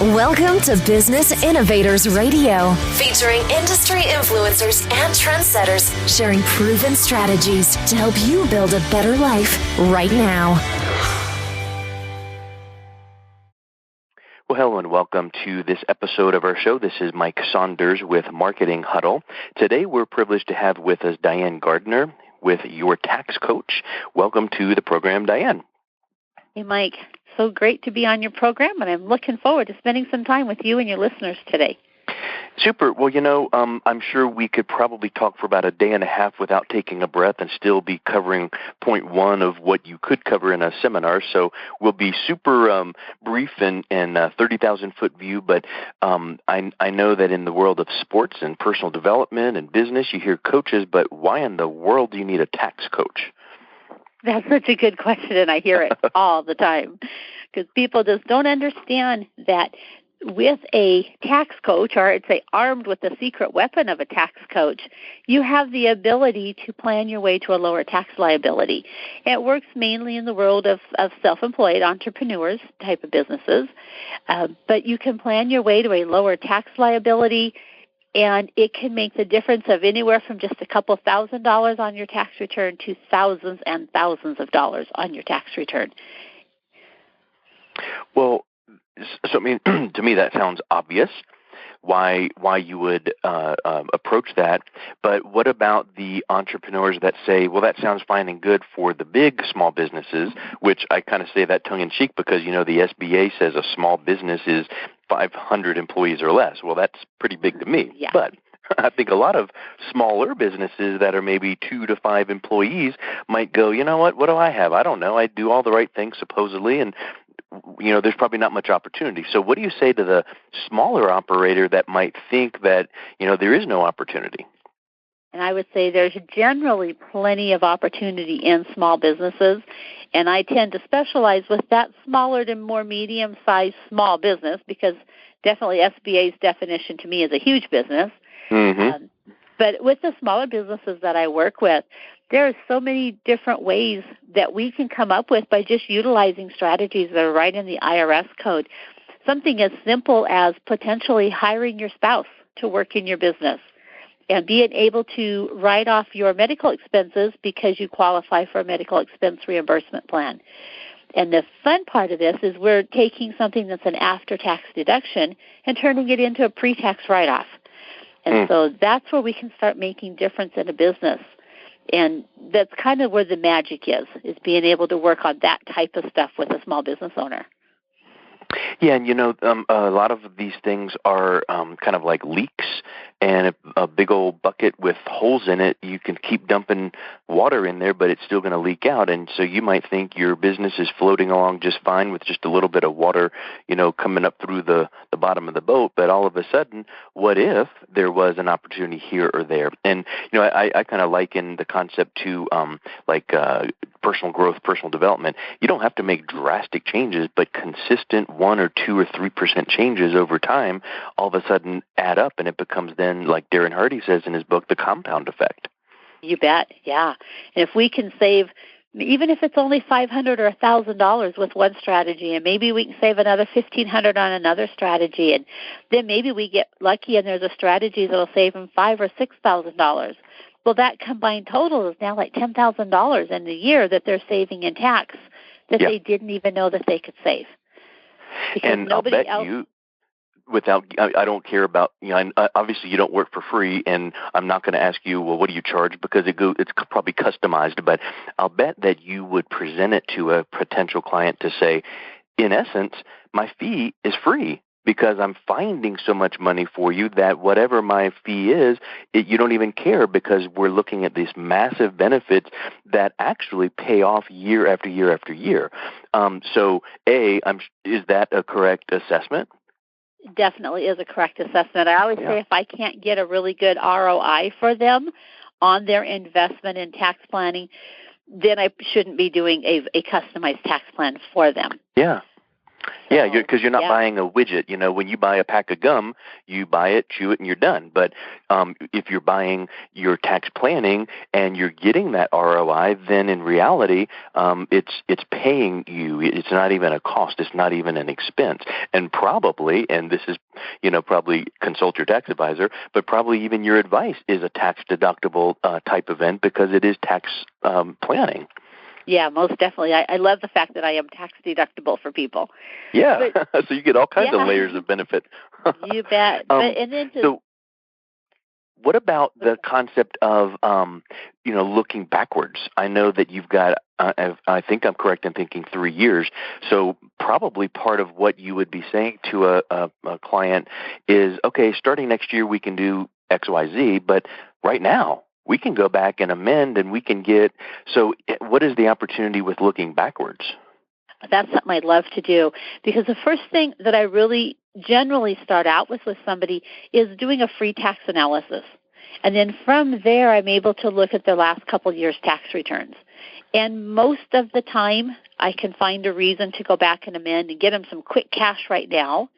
Welcome to Business Innovators Radio, featuring industry influencers and trendsetters sharing proven strategies to help you build a better life right now. Well, hello and welcome to this episode of our show. This is Mike Saunders with Marketing Huddle. Today we're privileged to have with us Diane Gardner with Your Tax Coach. Welcome to the program, Diane. Hey, Mike. So great to be on your program, and I'm looking forward to spending some time with you and your listeners today. Super. Well, I'm sure we could probably talk for about a day and a half without taking a breath and still be covering point one of what you could cover in a seminar. So we'll be super brief and 30,000-foot view. But I know that in the world of sports and personal development and business, you hear coaches, but why in the world do you need a tax coach? That's such a good question, and I hear it all the time because people just don't understand that with a tax coach, or I'd say armed with the secret weapon of a tax coach, you have the ability to plan your way to a lower tax liability. It works mainly in the world of self-employed entrepreneurs type of businesses, but you can plan your way to a lower tax liability, and it can make the difference of anywhere from just a couple $1,000s on your tax return to thousands and thousands of dollars on your tax return. Well, so I mean, to me that sounds obvious why you would approach that. But what about the entrepreneurs that say, well, that sounds fine and good for the big small businesses, which I kind of say that tongue-in-cheek because, the SBA says a small business is 500 employees or less. Well, that's pretty big to me. Yeah. But I think a lot of smaller businesses that are maybe 2 to 5 employees might go, you know what do I have? I don't know. I do all the right things supposedly, and there's probably not much opportunity. So what do you say to the smaller operator that might think that, there is no opportunity? And I would say there's generally plenty of opportunity in small businesses, and I tend to specialize with that smaller to more medium-sized small business because definitely SBA's definition to me is a huge business. Mm-hmm. But with the smaller businesses that I work with, there are so many different ways that we can come up with by just utilizing strategies that are right in the IRS code. Something as simple as potentially hiring your spouse to work in your business and being able to write off your medical expenses because you qualify for a medical expense reimbursement plan. And the fun part of this is we're taking something that's an after-tax deduction and turning it into a pre-tax write-off. And so that's where we can start making difference in a business. And that's kind of where the magic is being able to work on that type of stuff with a small business owner. Yeah, and a lot of these things are kind of like leaks, and a big old bucket with holes in it, you can keep dumping water in there, but it's still going to leak out. And so you might think your business is floating along just fine with just a little bit of water, coming up through the bottom of the boat. But all of a sudden, what if there was an opportunity here or there? And, I kind of liken the concept to personal growth, personal development. You don't have to make drastic changes, but consistent 1 or 2 or 3% changes over time all of a sudden add up, and it becomes then, like Darren Hardy says in his book, the compound effect. You bet, yeah. And if we can save, even if it's only $500 or $1,000 with one strategy, and maybe we can save another $1,500 on another strategy, and then maybe we get lucky and there's a strategy that will save them $5,000 or $6,000. Well, that combined total is now like $10,000 in the year that they're saving in tax that they didn't even know that they could save. Because and I'll bet you, I don't care about, obviously you don't work for free, and I'm not going to ask you, well, what do you charge? Because it's probably customized, but I'll bet that you would present it to a potential client to say, in essence, my fee is free because I'm finding so much money for you that whatever my fee is, you don't even care because we're looking at these massive benefits that actually pay off year after year after year. So, is that a correct assessment? Definitely is a correct assessment. I always say if I can't get a really good ROI for them on their investment in tax planning, then I shouldn't be doing a customized tax plan for them. Yeah. So, yeah, because you're not buying a widget. You know, when you buy a pack of gum, you buy it, chew it, and you're done. But if you're buying your tax planning and you're getting that ROI, then in reality, it's paying you. It's not even a cost. It's not even an expense. And probably, and this is, probably consult your tax advisor, but probably even your advice is a tax deductible type event because it is tax planning. Yeah, most definitely. I love the fact that I am tax deductible for people. Yeah, but, so you get all kinds of layers of benefit. You bet. So what about the concept of, looking backwards? I know that you've got, I think I'm correct in thinking 3 years. So probably part of what you would be saying to a client is, okay, starting next year we can do X, Y, Z, but right now, we can go back and amend and we can get, so what is the opportunity with looking backwards? That's something I'd love to do, because the first thing that I really generally start out with somebody is doing a free tax analysis. And then from there, I'm able to look at their last couple years' tax returns. And most of the time, I can find a reason to go back and amend and get them some quick cash right now.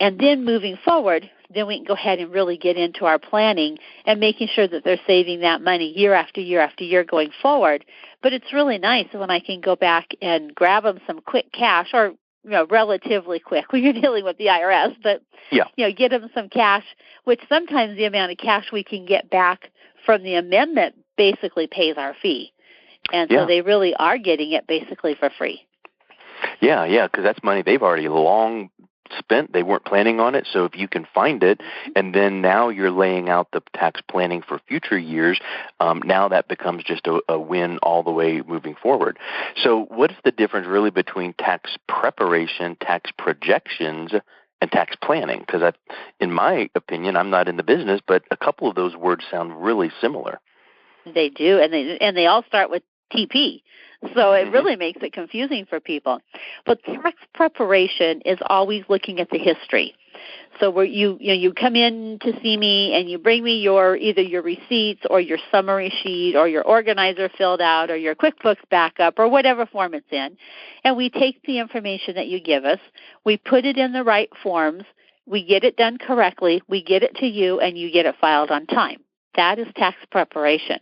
And then moving forward, then we can go ahead and really get into our planning and making sure that they're saving that money year after year after year going forward. But it's really nice when I can go back and grab them some quick cash, or relatively quick when you're dealing with the IRS, but get them some cash, which sometimes the amount of cash we can get back from the amendment basically pays our fee. And so they really are getting it basically for free. Yeah, because that's money they've already long spent. They weren't planning on it. So if you can find it, and then now you're laying out the tax planning for future years, now that becomes just a win all the way moving forward. So what's the difference really between tax preparation, tax projections, and tax planning? Because in my opinion, I'm not in the business, but a couple of those words sound really similar. They do, and they all start with TP. So it really makes it confusing for people. But tax preparation is always looking at the history. So where you come in to see me and you bring me either your receipts or your summary sheet or your organizer filled out or your QuickBooks backup or whatever form it's in, and we take the information that you give us, we put it in the right forms, we get it done correctly, we get it to you, and you get it filed on time. That is tax preparation.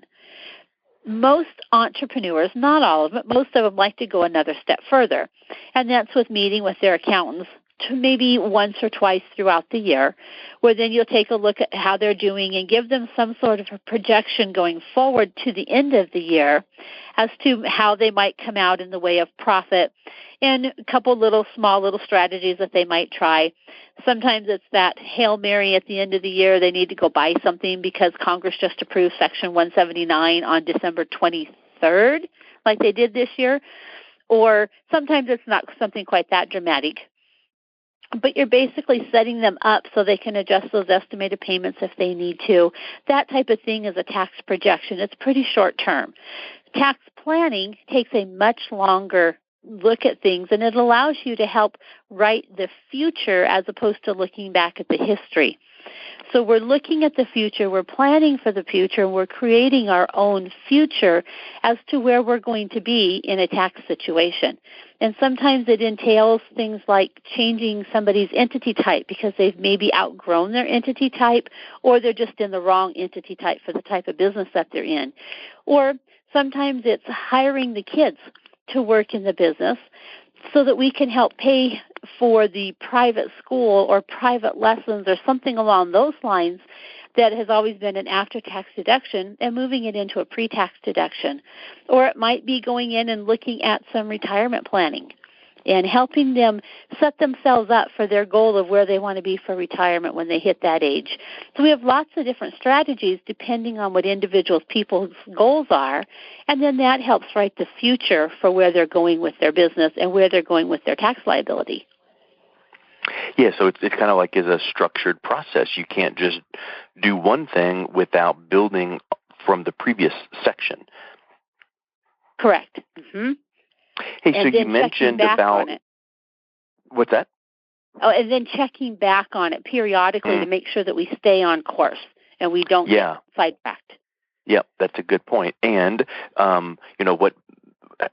Most entrepreneurs, not all of them, but most of them like to go another step further, and that's with meeting with their accountants to maybe once or twice throughout the year, where then you'll take a look at how they're doing and give them some sort of a projection going forward to the end of the year as to how they might come out in the way of profit, and a couple small little strategies that they might try. Sometimes it's that Hail Mary at the end of the year. They need to go buy something because Congress just approved Section 179 on December 23rd, like they did this year. Or sometimes it's not something quite that dramatic. But you're basically setting them up so they can adjust those estimated payments if they need to. That type of thing is a tax projection. It's pretty short term. Tax planning takes a much longer look at things, and it allows you to help write the future as opposed to looking back at the history. So we're looking at the future, we're planning for the future, and we're creating our own future as to where we're going to be in a tax situation. And sometimes it entails things like changing somebody's entity type because they've maybe outgrown their entity type, or they're just in the wrong entity type for the type of business that they're in. Or sometimes it's hiring the kids to work in the business so that we can help pay for the private school or private lessons or something along those lines that has always been an after-tax deduction and moving it into a pre-tax deduction. Or it might be going in and looking at some retirement planning and helping them set themselves up for their goal of where they want to be for retirement when they hit that age. So we have lots of different strategies depending on what people's goals are, and then that helps write the future for where they're going with their business and where they're going with their tax liability. Yeah, so it's kind of like a structured process. You can't just do one thing without building from the previous section. Correct. Mm-hmm. Hey, so you mentioned about what's that? Oh, and then checking back on it periodically to make sure that we stay on course and we don't get sidetracked. Yep, that's a good point. And what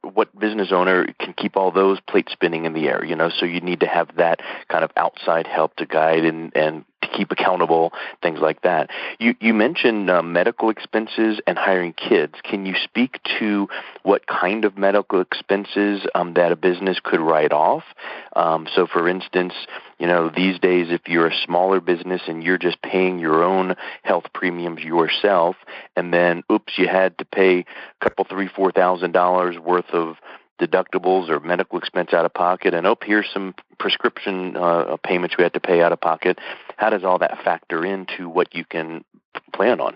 what business owner can keep all those plates spinning in the air, so you need to have that kind of outside help to guide and to keep accountable, things like that. You mentioned medical expenses and hiring kids. Can you speak to what kind of medical expenses that a business could write off? So, for instance, these days, if you're a smaller business and you're just paying your own health premiums yourself, and then, you had to pay a couple, $3,000-$4,000 worth of deductibles or medical expense out of pocket, and here's some prescription payments we had to pay out of pocket. How does all that factor into what you can plan on?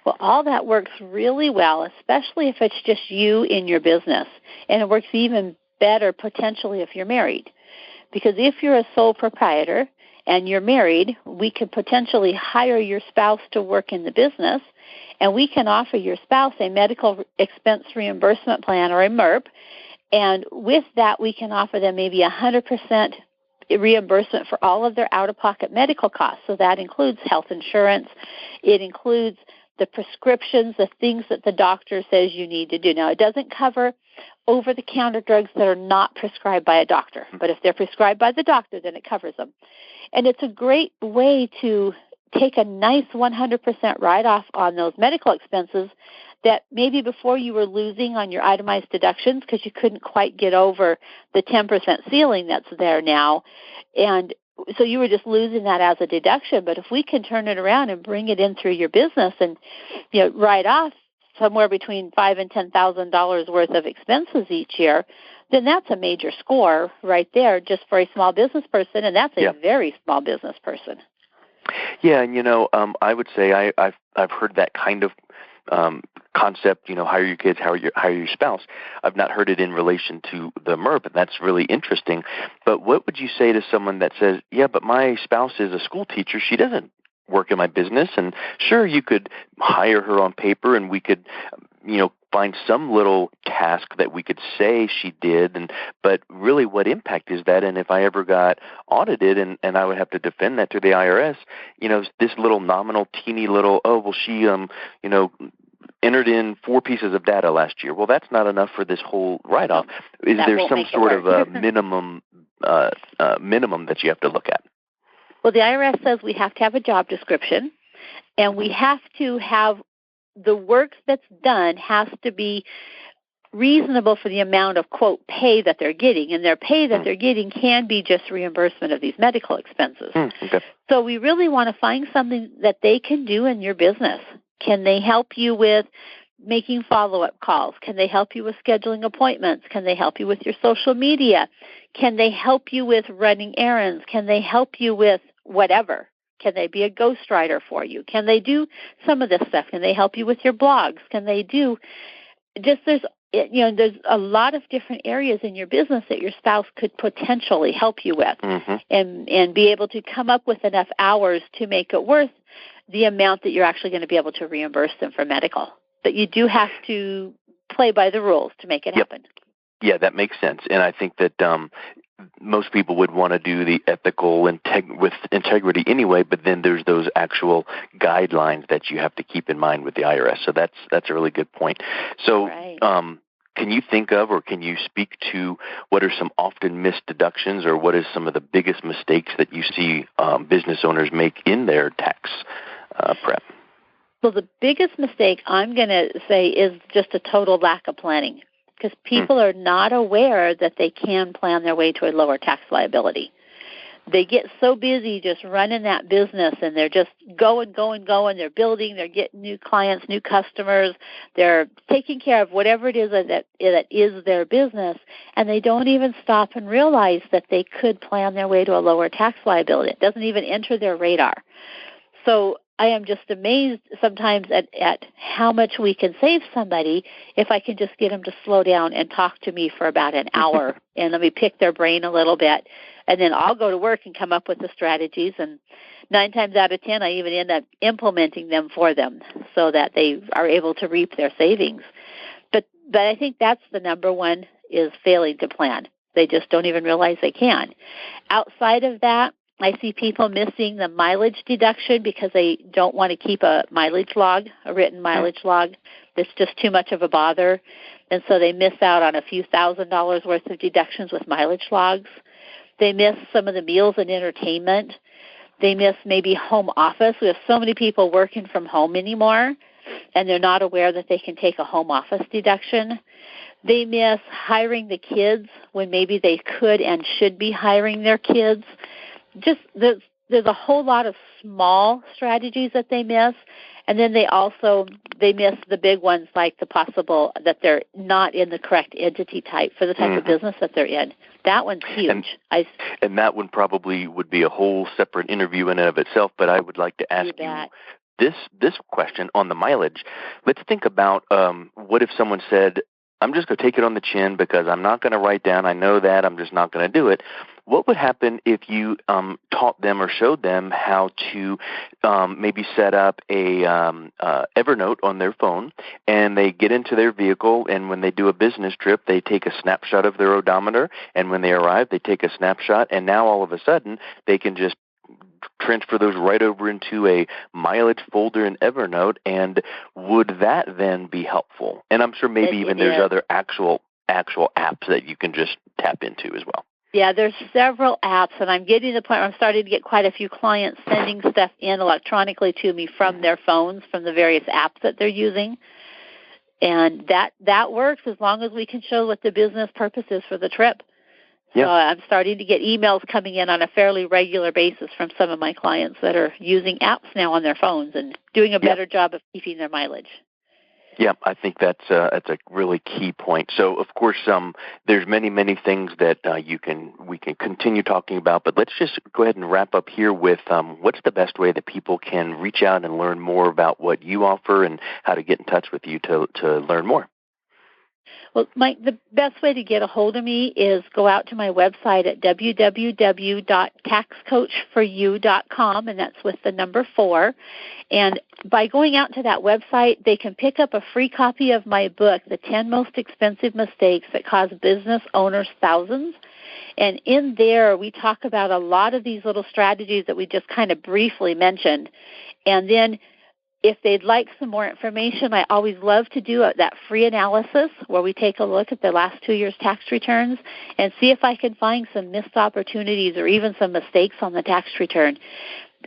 Well, all that works really well, especially if it's just you in your business, and it works even better potentially if you're married. Because if you're a sole proprietor and you're married, we could potentially hire your spouse to work in the business, and we can offer your spouse a medical expense reimbursement plan, or a MERP, and with that we can offer them maybe 100% reimbursement for all of their out-of-pocket medical costs. So that includes health insurance. It includes the prescriptions, the things that the doctor says you need to do. Now, it doesn't cover over-the-counter drugs that are not prescribed by a doctor, but if they're prescribed by the doctor, then it covers them. And it's a great way to take a nice 100% write-off on those medical expenses that maybe before you were losing on your itemized deductions because you couldn't quite get over the 10% ceiling that's there now. And so you were just losing that as a deduction. But if we can turn it around and bring it in through your business and write off somewhere between $5,000 and $10,000 worth of expenses each year, then that's a major score right there just for a small business person, and that's a very small business person. Yeah, and I would say I've heard that kind of concept. Hire your kids, hire your spouse. I've not heard it in relation to the MERP, and that's really interesting. But what would you say to someone that says, "Yeah, but my spouse is a school teacher. She doesn't work in my business," and sure, you could hire her on paper, and we could, find some little task that we could say she did, but really what impact is that? And if I ever got audited and I would have to defend that to the IRS, this little nominal, teeny little, she, entered in 4 pieces of data last year. Well, that's not enough for this whole write-off. Is there some sort of a minimum that you have to look at? Well, the IRS says we have to have a job description, and we have to have the work that's done has to be reasonable for the amount of, quote, pay that they're getting. And their pay that they're getting can be just reimbursement of these medical expenses. Okay. So we really want to find something that they can do in your business. Can they help you with making follow-up calls? Can they help you with scheduling appointments? Can they help you with your social media? Can they help you with running errands? Can they help you with whatever? Can they be a ghostwriter for you? Can they do some of this stuff? Can they help you with your blogs? Can they do there's a lot of different areas in your business that your spouse could potentially help you with, and be able to come up with enough hours to make it worth the amount that you're actually going to be able to reimburse them for medical. But you do have to play by the rules to make it happen. Yeah, that makes sense. And I think that most people would want to do the ethical with integrity anyway, but then there's those actual guidelines that you have to keep in mind with the IRS. So that's a really good point. So can you think of, or can you speak to what are some often missed deductions, or what is some of the biggest mistakes that you see business owners make in their tax prep? Well, the biggest mistake I'm going to say is just a total lack of planning, because people are not aware that they can plan their way to a lower tax liability. They get so busy just running that business, and they're just going. They're building, they're getting new clients, new customers. They're taking care of whatever it is that is their business, and they don't even stop and realize that they could plan their way to a lower tax liability. It doesn't even enter their radar. So I am just amazed sometimes at how much we can save somebody if I can just get them to slow down and talk to me for about an hour and let me pick their brain a little bit. And then I'll go to work and come up with the strategies. And 9 times out of 10, I even end up implementing them for them so that they are able to reap their savings. But I think that's the number one, is failing to plan. They just don't even realize they can. Outside of that, I see people missing the mileage deduction because they don't want to keep a mileage log, a written mileage log. It's just too much of a bother. and so they miss out on a few $1,000s worth of deductions with mileage logs. They miss some of the meals and entertainment. They miss maybe home office. We have so many people working from home anymore, and they're not aware that they can take a home office deduction. They miss hiring the kids when maybe they could and should be hiring their kids. Just there's a whole lot of small strategies that they miss, and then they miss the big ones, like the possible that they're not in the correct entity type for the type of business that they're in. That one's huge. And that one probably would be a whole separate interview in and of itself, but I would like to ask you this question on the mileage. Let's think about what if someone said, I'm just going to take it on the chin because I'm not going to write down. I know that. I'm just not going to do it. What would happen if you taught them or showed them how to maybe set up a Evernote on their phone, and they get into their vehicle, and when they do a business trip, they take a snapshot of their odometer, and when they arrive, they take a snapshot, and now all of a sudden they can just transfer those right over into a mileage folder in Evernote, and would that then be helpful? And I'm sure maybe even there's other actual apps that you can just tap into as well. Yeah, there's several apps, and I'm getting to the point where I'm starting to get quite a few clients sending stuff in electronically to me from their phones, from the various apps that they're using. And that works as long as we can show what the business purpose is for the trip. So I'm starting to get emails coming in on a fairly regular basis from some of my clients that are using apps now on their phones and doing a better job of keeping their mileage. Yeah, I think that's a really key point. So, of course, there's many things that we can continue talking about, but let's just go ahead and wrap up here with what's the best way that people can reach out and learn more about what you offer and how to get in touch with you to learn more. Well, Mike, the best way to get a hold of me is go out to my website at www.taxcoachforyou.com, and that's with the number 4. And by going out to that website, they can pick up a free copy of my book, The 10 Most Expensive Mistakes That Cause Business Owners Thousands. And in there, we talk about a lot of these little strategies that we just kind of briefly mentioned. And then if they'd like some more information, I always love to do that free analysis where we take a look at the last 2 years' tax returns and see if I can find some missed opportunities or even some mistakes on the tax return.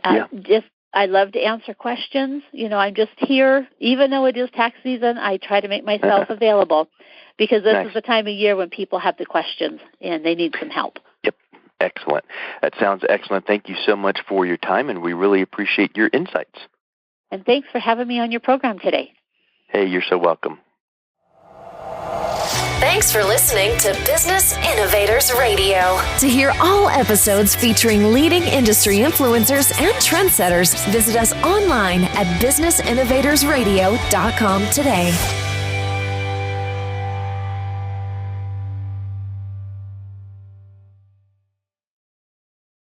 I love to answer questions. I'm just here. Even though it is tax season, I try to make myself available because this is the time of year when people have the questions and they need some help. Yep. Excellent. That sounds excellent. Thank you so much for your time, and we really appreciate your insights. And thanks for having me on your program today. Hey, you're so welcome. Thanks for listening to Business Innovators Radio. To hear all episodes featuring leading industry influencers and trendsetters, visit us online at businessinnovatorsradio.com today.